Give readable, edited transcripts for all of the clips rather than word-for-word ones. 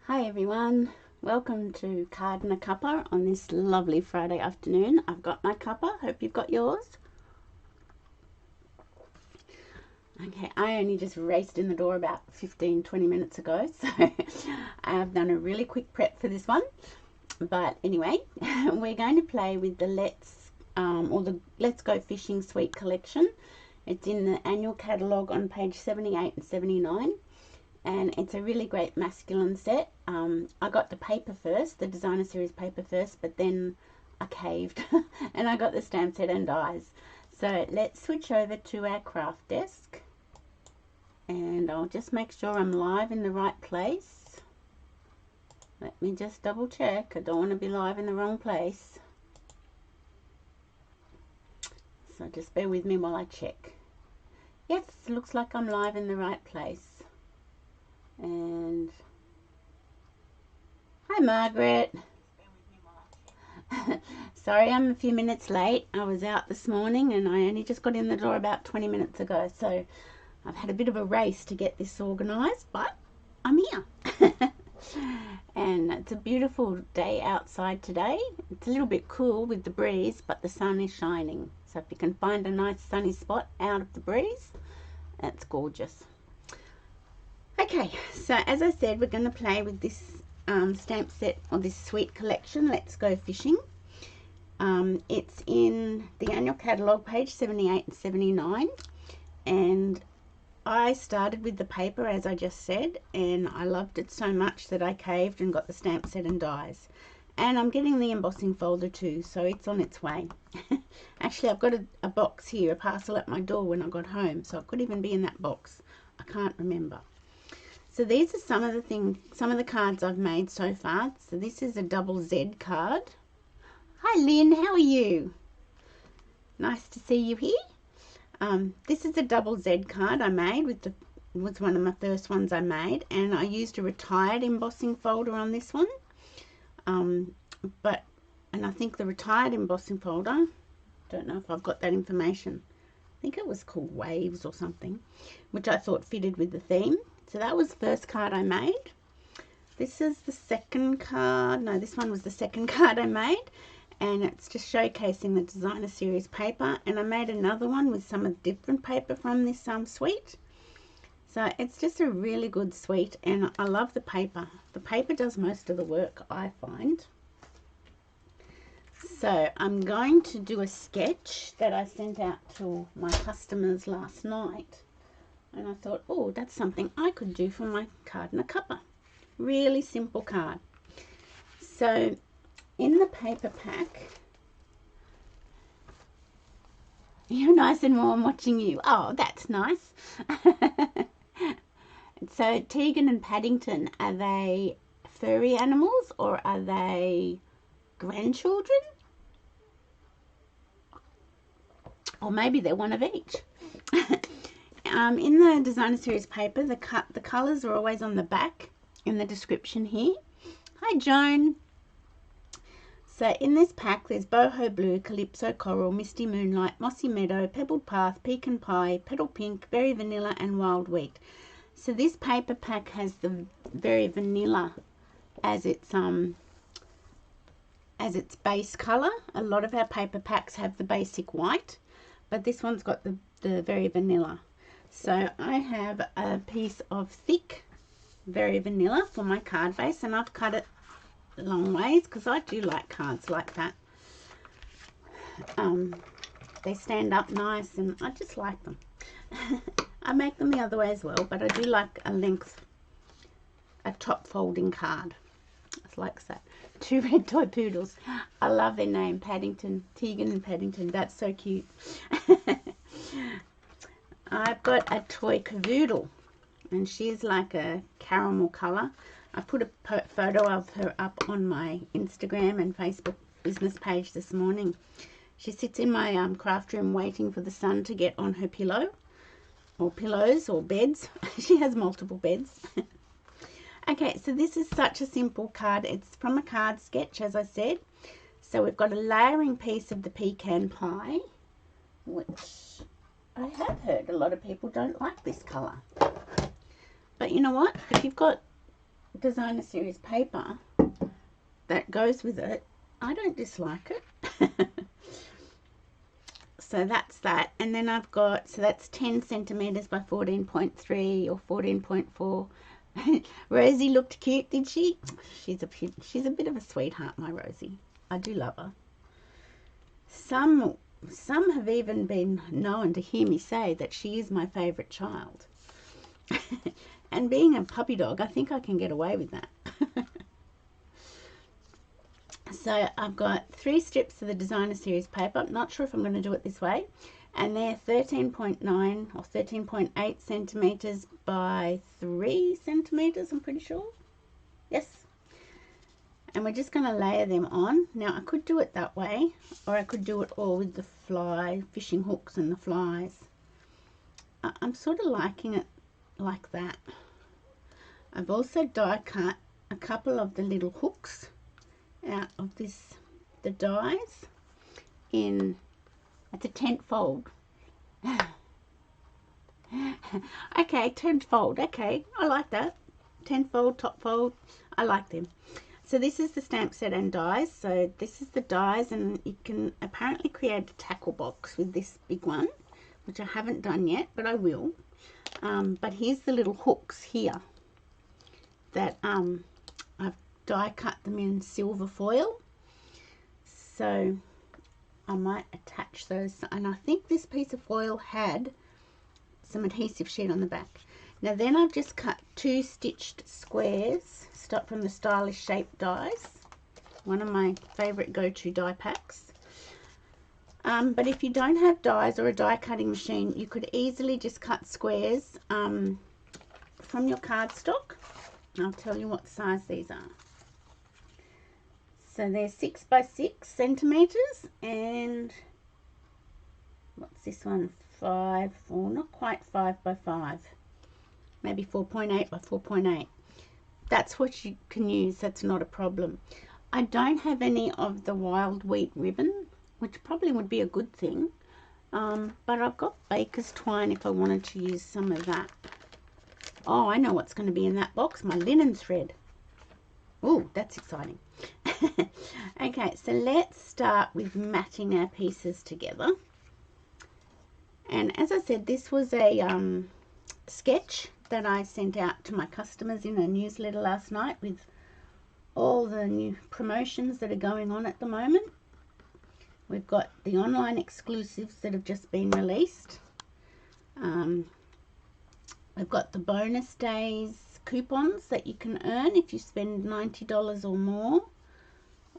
Hi everyone, welcome to Card and a Cuppa on this lovely Friday afternoon. I've got my cuppa, hope you've got yours. Okay, I only just raced in the door about 15-20 minutes ago, so I've done a really quick prep for this one. But anyway, we're going to play with the Let's Go Fishing Sweet collection. It's in the annual catalogue on page 78 and 79. And it's a really great masculine set. I got the paper first, the designer series paper first, but then I caved and I got the stamp set and dies. So let's switch over to our craft desk and I'll just make sure I'm live in the right place. Let me just double check. I don't want to be live in the wrong place. So just bear with me while I check. Yes, looks like I'm live in the right place. And hi Margaret. Sorry I'm a few minutes late. I was out this morning and I only just got in the door about 20 minutes ago, so I've had a bit of a race to get this organised, but I'm here. And it's a beautiful day outside today. It's a little bit cool with the breeze, but the sun is shining, so if you can find a nice sunny spot out of the breeze, that's gorgeous. Okay, so as I said, we're going to play with this stamp set, or this sweet collection, Let's Go Fishing. It's in the annual catalogue, page 78 and 79. And I started with the paper, as I just said, and I loved it so much that I caved and got the stamp set and dies. And I'm getting the embossing folder too, so it's on its way. Actually, I've got a box here, a parcel at my door when I got home, so it could even be in that box. I can't remember. So these are some of the cards I've made so far. So this is a double Z card. Hi Lynn, how are you? Nice to see you here. This is a double Z card I made was one of my first ones I made, and I used a retired embossing folder on this one. And I think the retired embossing folder, don't know if I've got that information. I think it was called Waves or something, which I thought fitted with the theme. So that was the first card I made. This is the second card. No, this one was the second card I made. And it's just showcasing the designer series paper. And I made another one with some of the different paper from this suite. So it's just a really good suite. And I love the paper. The paper does most of the work, I find. So I'm going to do a sketch that I sent out to my customers last night. And I thought, oh, that's something I could do for my card and a cuppa. Really simple card. So in the paper pack, you're nice and warm watching you. Oh, that's nice. So Tegan and Paddington, are they furry animals or are they grandchildren? Or maybe they're one of each. In the designer series paper, the colours are always on the back in the description here. Hi Joan. So in this pack there's boho blue, calypso coral, misty moonlight, mossy meadow, pebbled path, pecan pie, petal pink, berry vanilla and wild wheat. So this paper pack has the berry vanilla as its base colour. A lot of our paper packs have the basic white, but this one's got the very vanilla. So I have a piece of thick very vanilla for my card base, and I've cut it long ways because I do like cards like that. They stand up nice and I just like them. I make them the other way as well, but I do like a top folding card. It's like that. Two red toy poodles. I love their name, Paddington, Tegan and Paddington. That's so cute. I've got a toy cavoodle, and she's like a caramel colour. I put a photo of her up on my Instagram and Facebook business page this morning. She sits in my craft room waiting for the sun to get on her pillow, or pillows, or beds. She has multiple beds. Okay, so this is such a simple card. It's from a card sketch, as I said. So we've got a layering piece of the pecan pie, which I have heard a lot of people don't like this colour. But you know what? If you've got designer series paper that goes with it, I don't dislike it. So that's that. And then I've got, so that's 10 centimeters by 14.3 or 14.4. Rosie looked cute, did she? She's a bit of a sweetheart, my Rosie. I do love her. Some have even been known to hear me say that she is my favorite child. And being a puppy dog, I think I can get away with that. So I've got 3 strips of the designer series paper. I'm not sure if I'm going to do it this way. And they're 13.9 or 13.8 centimeters by 3 centimeters, I'm pretty sure. Yes. And we're just going to layer them on. Now I could do it that way, or I could do it all with the fishing hooks and the flies. I'm sort of liking it like that. I've also die cut a couple of the little hooks out of the dies in, it's a tent fold. Okay, tent fold, okay, I like that. Tent fold, top fold, I like them. So this is the stamp set and dies. So this is the dies, and you can apparently create a tackle box with this big one, which I haven't done yet, but I will. But here's the little hooks here that I've die cut them in silver foil, so I might attach those. And I think this piece of foil had some adhesive sheet on the back. Now then I've just cut 2 stitched squares from the Stylish Shape dies, one of my favorite go-to die packs. But if you don't have dies or a die cutting machine, you could easily just cut squares from your cardstock. I'll tell you what size these are. So they're 6 by 6 centimeters, and what's this one? 5, or not quite 5 by 5, maybe 4.8 by 4.8. That's what you can use. That's not a problem. I don't have any of the wild wheat ribbon, which probably would be a good thing, but I've got baker's twine if I wanted to use some of that. Oh, I know what's going to be in that box. My linen thread. Oh, that's exciting. Okay, so let's start with matting our pieces together. And as I said, this was a sketch that I sent out to my customers in a newsletter last night with all the new promotions that are going on at the moment. We've got the online exclusives that have just been released. We've got the bonus days coupons that you can earn if you spend $90 or more,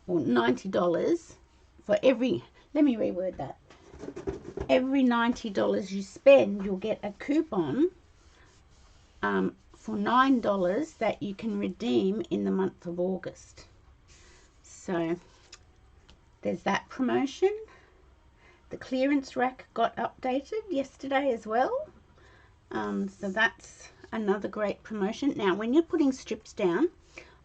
or $90 for every, let me reword that, every $90 you spend you'll get a coupon for $9 that you can redeem in the month of August. So there's that promotion. The clearance rack got updated yesterday as well, so that's another great promotion. Now when you're putting strips down,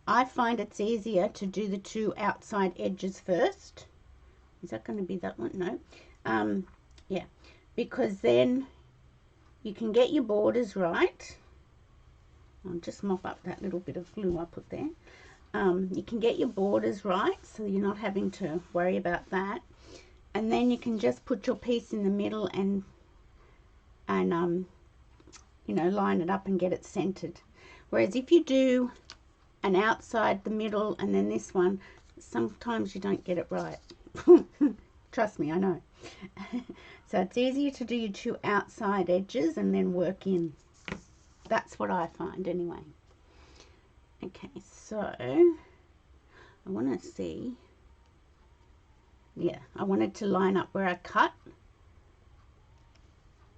I find it's easier to do the 2 outside edges first. Is that going to be that one? No. Yeah, because then you can get your borders right. I'll just mop up that little bit of glue I put there. You can get your borders right, so you're not having to worry about that. And then you can just put your piece in the middle and you know, line it up and get it centered. Whereas if you do an outside, the middle, and then this one, sometimes you don't get it right. Trust me, I know. So it's easier to do your 2 outside edges and then work in. That's what I find anyway. Okay, so I want to see, yeah, I wanted to line up where I cut.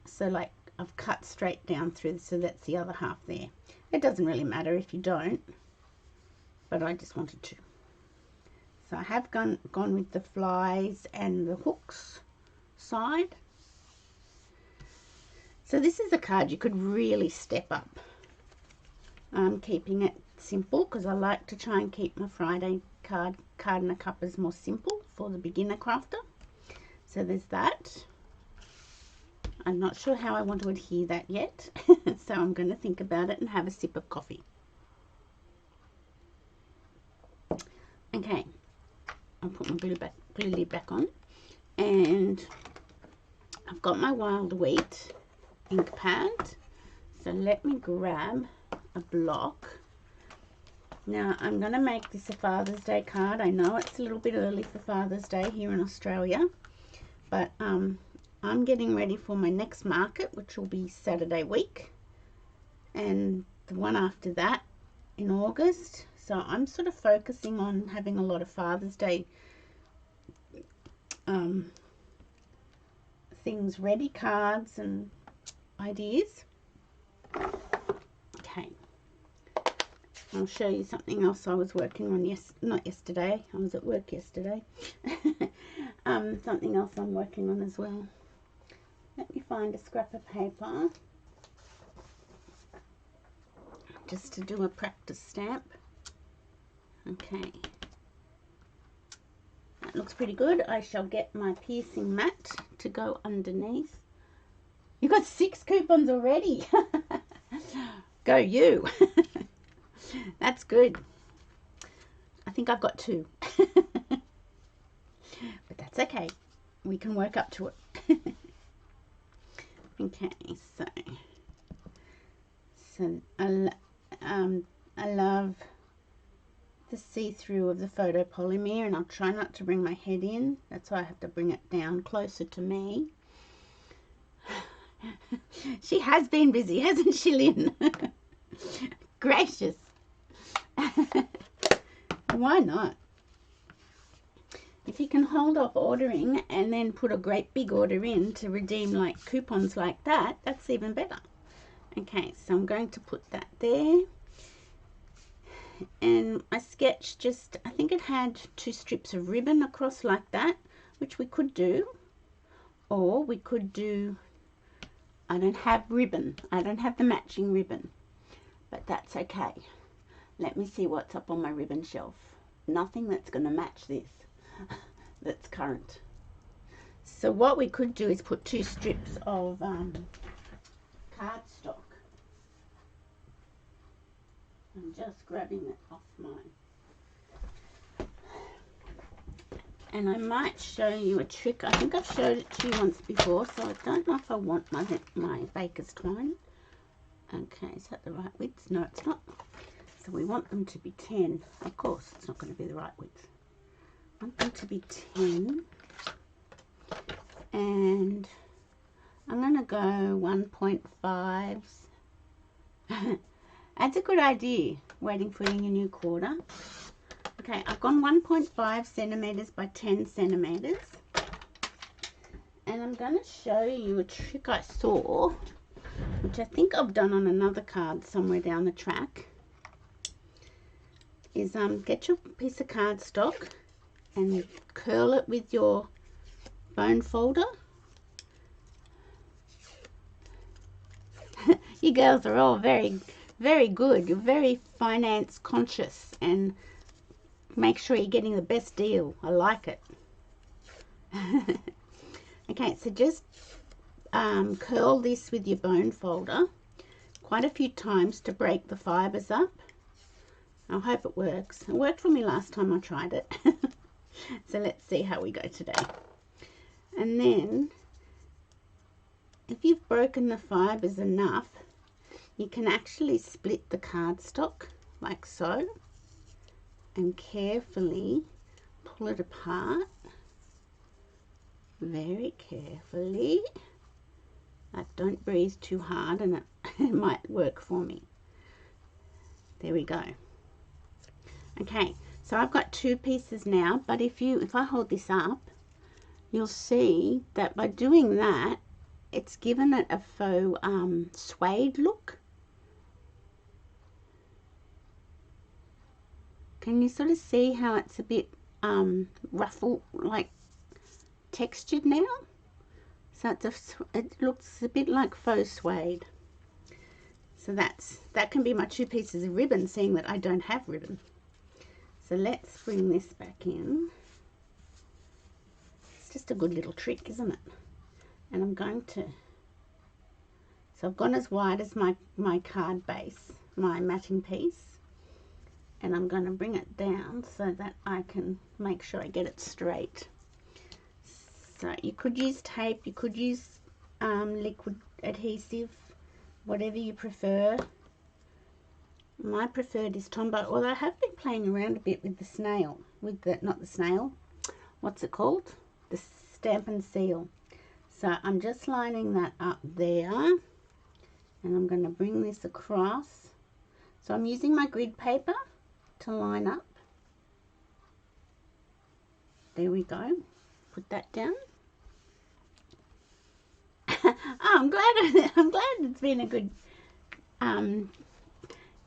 So like I've cut straight down through, so that's the other half there. It doesn't really matter if you don't, but I just wanted to. So I have gone with the flies and the hooks side. So this is a card you could really step up. I'm keeping it simple because I like to try and keep my Friday card in a Cuppas more simple for the beginner crafter. So there's that. I'm not sure how I want to adhere that yet, so I'm going to think about it and have a sip of coffee. Okay, I'll put my glue lid back on, and I've got my wild wheat ink pad. So let me grab a block. Now I'm going to make this a Father's Day card. I know it's a little bit early for Father's Day here in Australia, but I'm getting ready for my next market, which will be Saturday week, and the one after that in August. So I'm sort of focusing on having a lot of Father's Day things ready, cards and ideas. Okay, I'll show you something else I was working on not yesterday, I was at work yesterday. Something else I'm working on as well. Let me find a scrap of paper just to do a practice stamp. Okay, that looks pretty good. I shall get my piercing mat to go underneath. You got 6 coupons already. Go you. That's good. I think I've got 2. But that's okay. We can work up to it. Okay, so I love the see-through of the photopolymer, and I'll try not to bring my head in. That's why I have to bring it down closer to me. She has been busy, hasn't she, Lynn? Gracious. Why not? If you can hold off ordering and then put a great big order in to redeem like coupons like that, that's even better. Okay, so I'm going to put that there. And I sketched just, I think it had 2 strips of ribbon across like that, which we could do. Or we could do, I don't have ribbon. I don't have the matching ribbon. But that's okay. Let me see what's up on my ribbon shelf. Nothing that's going to match this. That's current. So what we could do is put 2 strips of cardstock. I'm just grabbing it off mine. And I might show you a trick. I think I've showed it to you once before, so I don't know if I want my baker's twine. Okay, is that the right width? No, it's not. So we want them to be 10. Of course, it's not going to be the right width. I want them to be 10. And I'm going to go 1.5s. That's a good idea, waiting for your new quarter. Okay, I've gone 1.5 centimeters by 10 centimeters. And I'm going to show you a trick I saw, which I think I've done on another card somewhere down the track. Is get your piece of cardstock and curl it with your bone folder. You girls are all very, very good. You're very finance conscious, and make sure you're getting the best deal. I like it. Okay, so just curl this with your bone folder quite a few times to break the fibers up. I hope it works. It worked for me last time I tried it. So let's see how we go today. And then, if you've broken the fibers enough, you can actually split the cardstock like so and carefully pull it apart. Very carefully. Like, don't breathe too hard and it might work for me. There we go. Okay, so I've got 2 pieces now, but if I hold this up, you'll see that by doing that, it's given it a faux suede look. Can you sort of see how it's a bit ruffled, like textured now? So it looks a bit like faux suede. So that can be my 2 pieces of ribbon, seeing that I don't have ribbon. So let's bring this back in. It's just a good little trick, isn't it? And I'm going to, so I've gone as wide as my card base, my matting piece, and I'm going to bring it down so that I can make sure I get it straight. So you could use tape, you could use liquid adhesive, whatever you prefer. My preferred is Tombow, although I have been playing around a bit with the snail, with the, not the snail, what's it called? The Stamp and Seal. So I'm just lining that up there, and I'm going to bring this across. So I'm using my grid paper to line up. There we go. Put that down. Oh, I'm glad it's been a good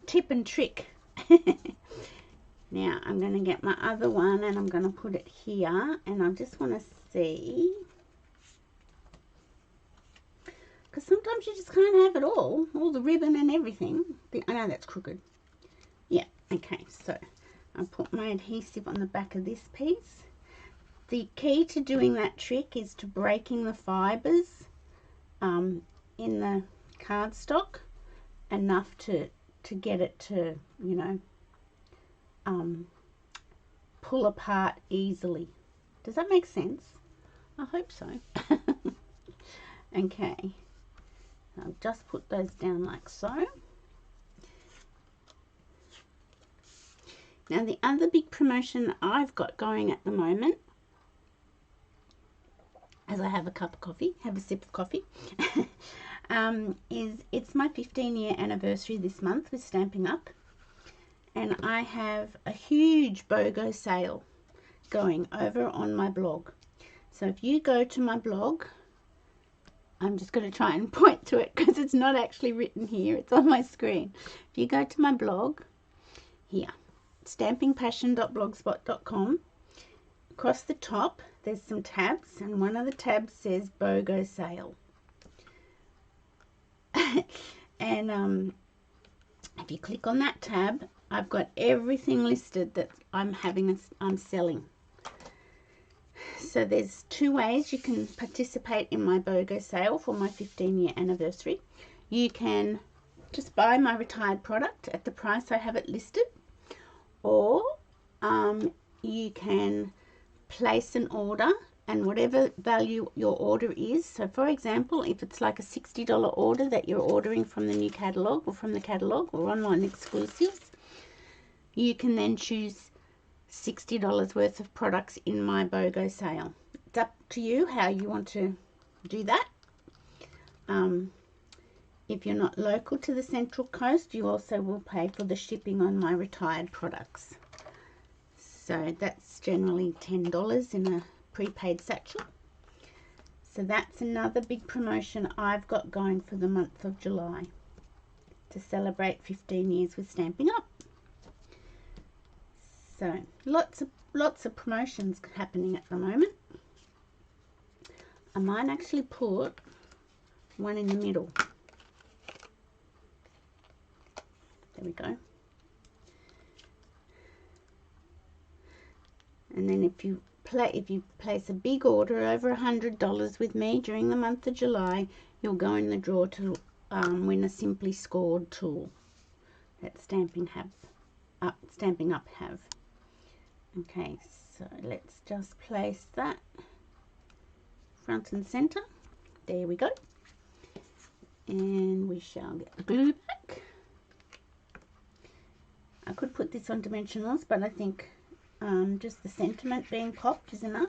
tip and trick. Now I'm going to get my other one and I'm going to put it here, and I just want to see, because sometimes you just can't have it all the ribbon and everything. I know that's crooked. Yeah, okay, so I'll put my adhesive on the back of this piece. The key to doing that trick is to breaking the fibres in the cardstock enough to get it to, you know, pull apart easily. Does that make sense? I hope so. Okay, I'll just put those down like so. Now the other big promotion I've got going at the moment, as I have a cup of coffee, have a sip of coffee, is it's my 15-year anniversary this month with Stamping Up, and I have a huge BOGO sale going over on my blog. So if you go to my blog, I'm just going to try and point to it because it's not actually written here, it's on my screen. If you go to my blog here, stampingpassion.blogspot.com, across the top there's some tabs, and one of the tabs says BOGO sale. And if you click on that tab, I've got everything listed that I'm selling. So there's two ways you can participate in my BOGO sale for my 15-year anniversary. You can just buy my retired product at the price I have it listed, or you can place an order, and whatever value your order is, so for example, if it's like a $60 order that you're ordering from the new catalogue or from the catalogue or online exclusives, you can then choose $60 worth of products in my BOGO sale. It's up to you how you want to do that. If you're not local to the Central Coast, you also will pay for the shipping on my retired products. So that's generally $10 in a prepaid satchel. So that's another big promotion I've got going for the month of July to celebrate 15 years with Stamping Up. So lots of promotions happening at the moment. I might actually put one in the middle. There we go. And then if you place a big order over $100 with me during the month of July, you'll go in the draw to win a Simply Scored tool that Stamping Up have. Okay, so let's just place that front and center. There we go. And we shall get the glue back. I could put this on dimensionals, but I think just the sentiment being popped is enough.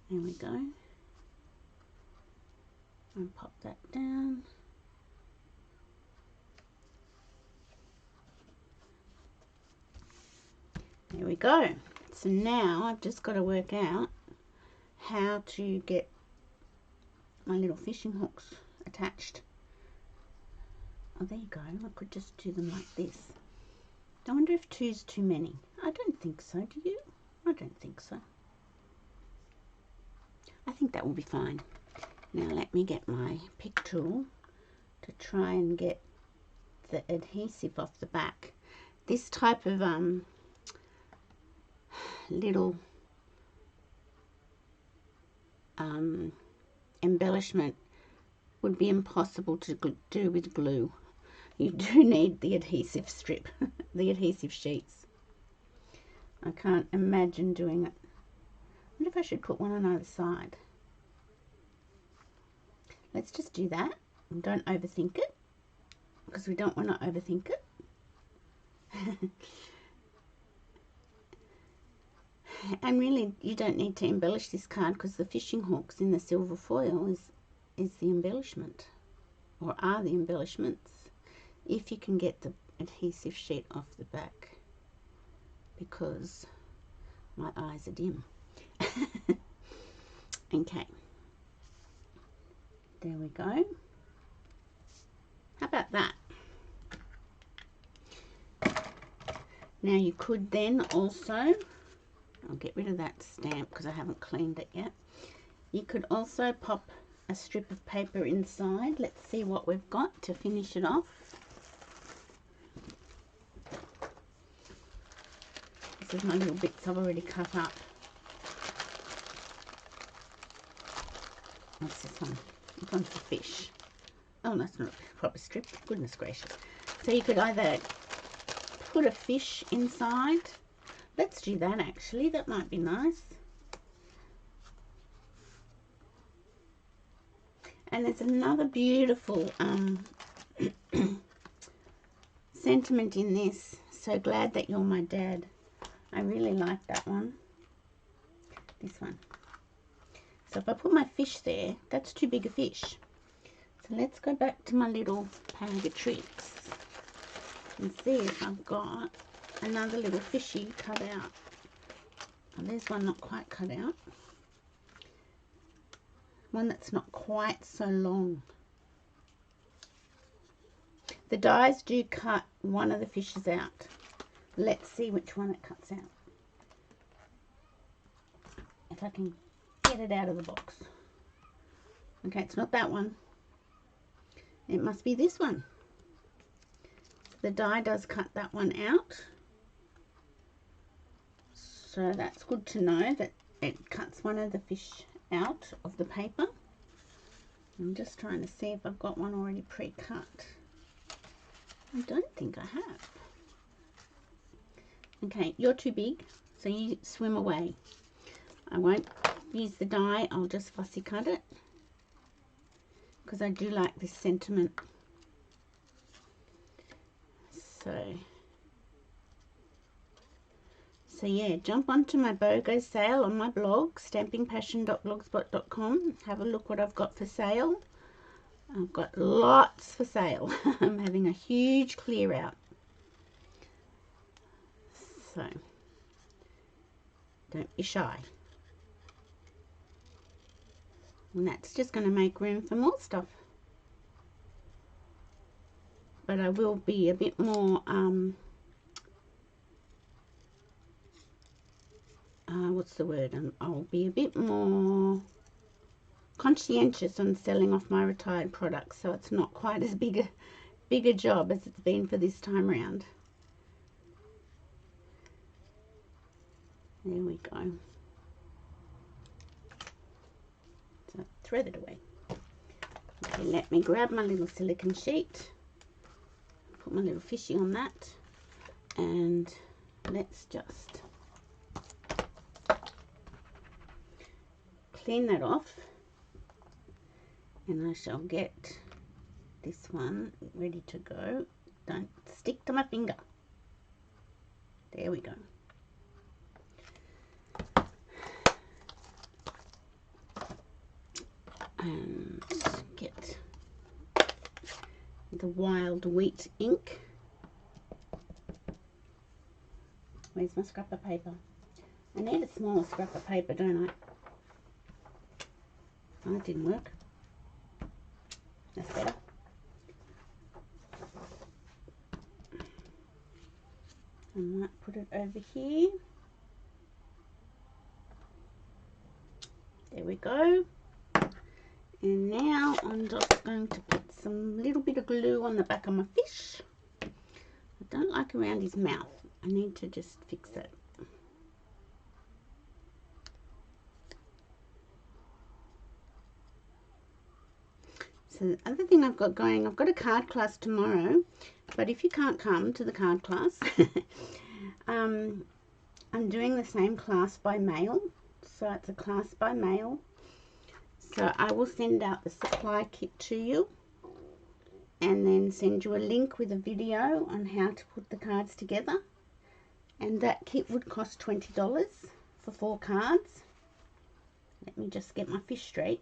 There we go. And pop that down. There we go. So now I've just got to work out how to get my little fishing hooks attached. Oh, there you go. I could just do them like this. I wonder if two's too many. I don't think so, do you? I don't think so. I think that will be fine. Now let me get my pick tool to try and get the adhesive off the back. This type of little embellishment would be impossible to do with glue. You do need the adhesive strip, the adhesive sheets. I can't imagine doing it. I wonder if I should put one on either side. Let's just do that and don't overthink it, because we don't want to overthink it. And really, you don't need to embellish this card, because the fishing hooks in the silver foil is the embellishment, or are the embellishments, if you can get the adhesive sheet off the back, because my eyes are dim. Okay, there we go. How about that? Now you could then also, I'll get rid of that stamp because I haven't cleaned it yet. You could also pop a strip of paper inside. Let's see what we've got to finish it off. This is my little bits I've already cut up. What's this one? This one's the fish. Oh, that's not a proper strip. Goodness gracious. So you could either put a fish inside. Let's do that actually. That might be nice. And there's another beautiful sentiment in this. So glad that you're my dad. I really like that one. This one. So if I put my fish there, that's too big a fish. So let's go back to my little bag of tricks and see if I've got another little fishy cut out. Oh, there's one not quite cut out. One that's not quite so long. The dies do cut one of the fishes out. Let's see which one it cuts out. If I can get it out of the box. Okay, it's not that one. It must be this one. The die does cut that one out. So that's good to know that it cuts one of the fish out of the paper. I'm just trying to see if I've got one already pre-cut. I don't think I have. Okay, you're too big, so you swim away. I won't use the die, I'll just fussy cut it, because I do like this sentiment. So yeah, jump onto my BOGO sale on my blog, stampingpassion.blogspot.com. Have a look what I've got for sale. I've got lots for sale. I'm having a huge clear out. So don't be shy. And that's just going to make room for more stuff. But I will be a bit more, what's the word? I'll be a bit more conscientious on selling off my retired products, so it's not quite as big a job as it's been for this time round. There we go. So thread it away. Okay, let me grab my little silicone sheet. Put my little fishy on that, and let's just clean that off, and I shall get this one ready to go. Don't stick to my finger. There we go. And get the wild wheat ink. Where's my scrap of paper? I need a smaller scrap of paper, don't I? Oh, that didn't work. That's better. I might put it over here. There we go. And now I'm just going to put some little bit of glue on the back of my fish. I don't like around his mouth. I need to just fix it. So the other thing I've got going, I've got a card class tomorrow, but if you can't come to the card class, I'm doing the same class by mail. So it's a class by mail. So I will send out the supply kit to you and then send you a link with a video on how to put the cards together. And that kit would cost $20 for 4 cards. Let me just get my fish straight.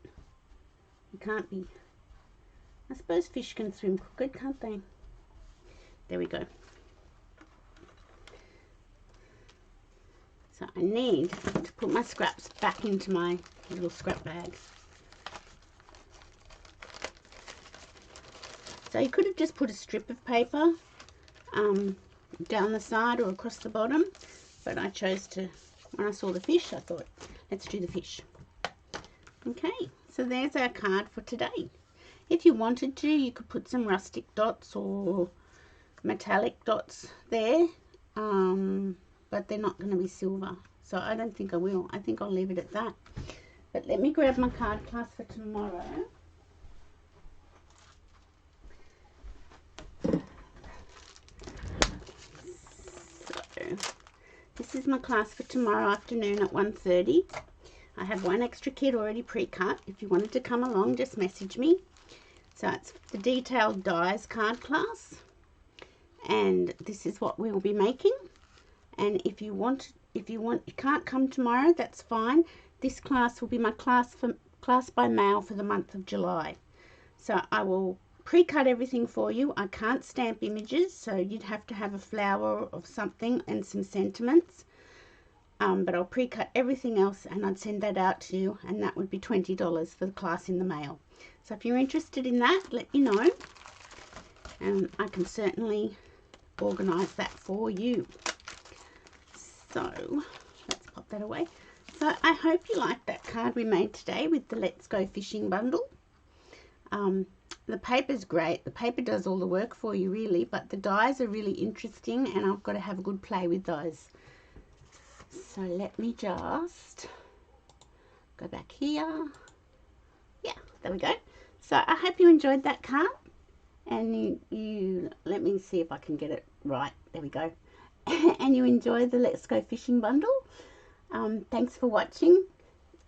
You can't be... I suppose fish can swim crooked, can't they? There we go. So I need to put my scraps back into my little scrap bag. So you could have just put a strip of paper down the side or across the bottom, but I chose to, when I saw the fish, I thought, let's do the fish. Okay, so there's our card for today. If you wanted to, you could put some rustic dots or metallic dots there, but they're not going to be silver, so I don't think I will. I think I'll leave it at that. But let me grab my card class for tomorrow. So this is my class for tomorrow afternoon at 1:30. I have one extra kit already pre-cut. If you wanted to come along, just message me. So it's the detailed dies card class, and this is what we will be making. And if you can't come tomorrow, that's fine. This class will be my class by mail for the month of July. So I will pre-cut everything for you. I can't stamp images, so you'd have to have a flower of something and some sentiments. But I'll pre-cut everything else and I'd send that out to you, and that would be $20 for the class in the mail. So if you're interested in that, let me know, and I can certainly organise that for you. So let's pop that away. So I hope you liked that card we made today with the Let's Go Fishing bundle. The paper's great. The paper does all the work for you really, but the dies are really interesting, and I've got to have a good play with those. So let me just go back here. Yeah, there we go. So I hope you enjoyed that card, and you let me see if I can get it right. There we go. And you enjoyed the Let's Go Fishing bundle. Thanks for watching.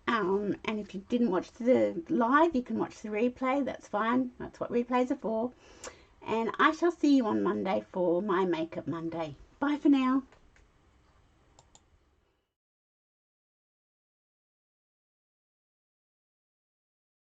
And if you didn't watch the live, you can watch the replay. That's fine. That's what replays are for. And I shall see you on Monday for my Makeup Monday. Bye for now.